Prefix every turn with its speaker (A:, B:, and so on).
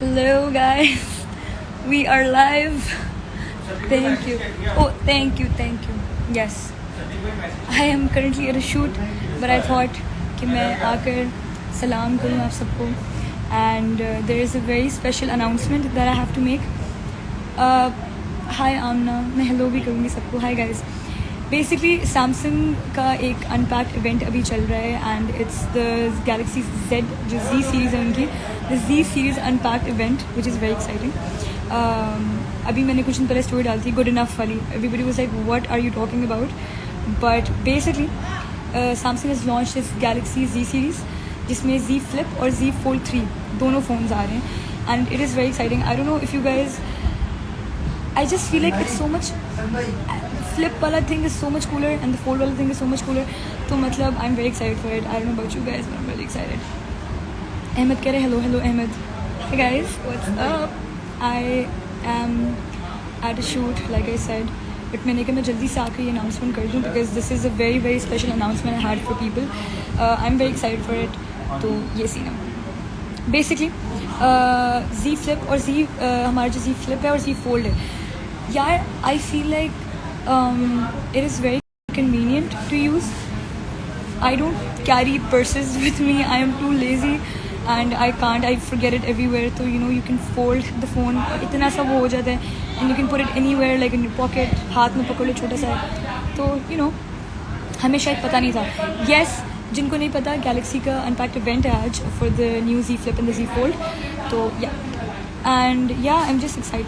A: Hello guys, we are live. Thank you. Oh, thank you. Yes, I am currently at a shoot, but I thought कि मैं आकर सलाम करूँ आप सबको. And there is a very special announcement that I have to make. Hi Amna, मैं hello भी करूँगी सबको. Hi guys. Basically, Samsung का एक unpacked event अभी चल रहा है and it's the Galaxy Z जो Z series है उनकी, the Z series unpacked event which is very exciting. अभी मैंने कुछ दिन पहले स्टोरी डाली थी good enough वाली. Everybody was like what are you talking about? But basically Samsung has launched this Galaxy Z series जिसमें Z Flip और Z Fold 3 दोनों phones आ रहे हैं and it is very exciting. I don't know if you guys, I just feel like it's so much, flip wala thing is so much cooler and the fold wala thing is so much cooler. तो मतलब I'm very excited for it. I don't know about you guys but I'm really excited. Ahmed कह रहे hello Ahmed. Hey guys, what's up? I am at a shoot like I said, but मैंने कहा मैं जल्दी से आकर ये announcement कर दूँ because this is a very special announcement I had for people. I'm very excited for it. तो ये सीन है. Basically Z Flip और Z हमारा जो Z Flip है और Z Fold है यार, I feel like it is very convenient to use. I don't carry purses with me. I am too lazy and I can't. I forget it everywhere. So you know you can fold the phone. इतना सा वो हो जाता है and you can put it anywhere like in your pocket. हाथ में पकड़ लो छोटा सा है. तो you know हमें शायद पता नहीं था. Yes, जिनको नहीं पता Galaxy का unpacked event है आज for the new Z Flip and the Z Fold. तो yeah, and yeah, I'm just excited.